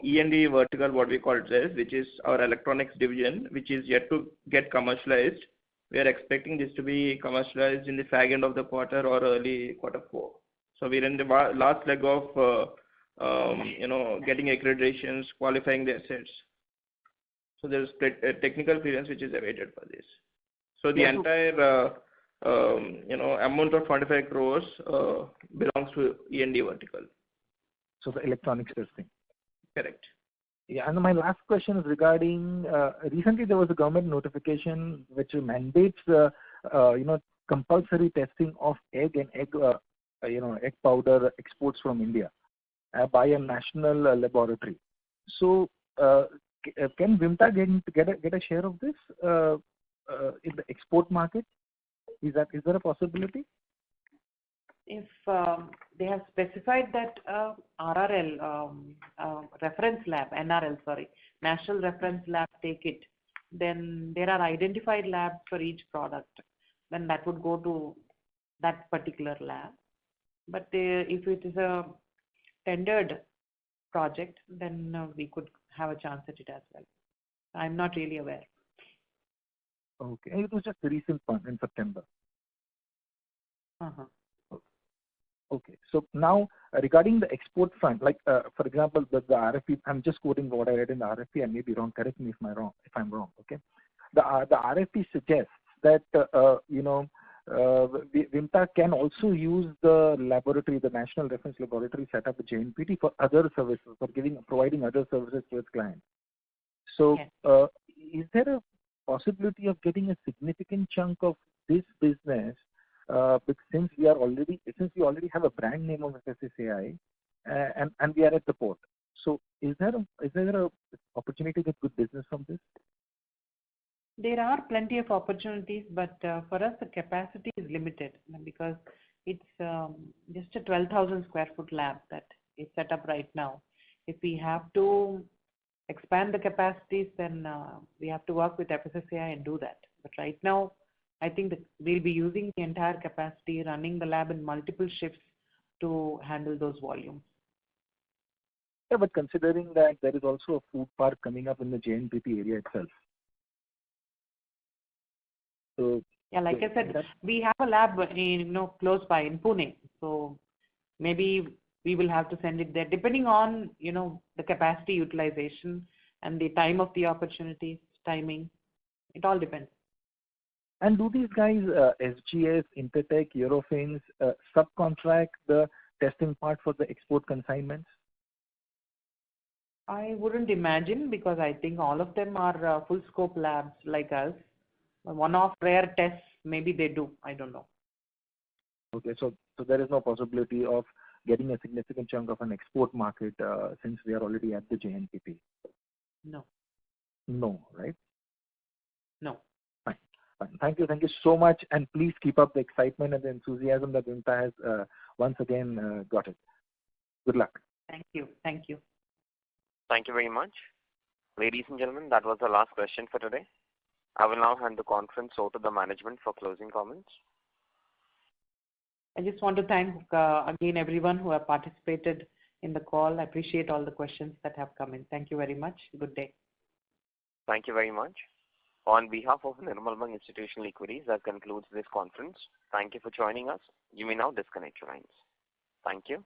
E&D vertical, what we call it as, which is our electronics division, which is yet to get commercialized. We are expecting this to be commercialized in the fag end of the quarter or early Q4. So we're in the last leg of getting accreditations, qualifying the assets. So there's technical clearance which is awaited for this. So the entire amount of 25 crores belongs to E&D vertical. So the electronics testing. Correct. Yeah, and my last question is regarding recently there was a government notification which mandates compulsory testing of egg and egg powder exports from India by a national laboratory. So can Vimta get a share of this in the export market? Is there a possibility? If they have specified that RRL, reference lab, NRL, sorry, National Reference Lab take it, then there are identified labs for each product. Then that would go to that particular lab. But if it is a tendered project, then we could have a chance at it as well. I'm not really aware. Okay, and it was just a recent one in September. Okay, so now regarding the export front, like for example, the RFP, I'm just quoting what I read in the RFP. I may be wrong. Correct me if I'm wrong. Okay, the RFP suggests that Vimta can also use the laboratory, the National Reference Laboratory set up at JNPT for other services, for providing other services to its clients. So, is there a possibility of getting a significant chunk of this business? But since we already have a brand name of FSSAI, and we are at the port, so is there a opportunity to get good business from this? There are plenty of opportunities, but for us the capacity is limited because it's just a 12,000 square foot lab that is set up right now. If we have to expand the capacities, then we have to work with FSSAI and do that. But right now, I think that we'll be using the entire capacity, running the lab in multiple shifts to handle those volumes. Yeah, but considering that there is also a food park coming up in the JNPT area itself. So yeah, like I said, we have a lab close by in Pune. So maybe we will have to send it there, depending on the capacity utilization and the time of the opportunity, timing. It all depends. And do these guys, SGS, Intertech, Eurofins, subcontract the testing part for the export consignments? I wouldn't imagine, because I think all of them are full scope labs like us. One-off rare tests, maybe they do. I don't know. Okay, so there is no possibility of getting a significant chunk of an export market since we are already at the JNPT? No. No, right? No. Fine. Thank you so much, and please keep up the excitement and the enthusiasm that Vimta has once again got it. Good luck. Thank you. Thank you. Thank you very much. Ladies and gentlemen, that was the last question for today. I will now hand the conference over to the management for closing comments. I just want to thank again everyone who have participated in the call. I appreciate all the questions that have come in. Thank you very much. Good day. Thank you very much. On behalf of Nirmal Bang Institutional Equities, that concludes this conference. Thank you for joining us. You may now disconnect your lines. Thank you.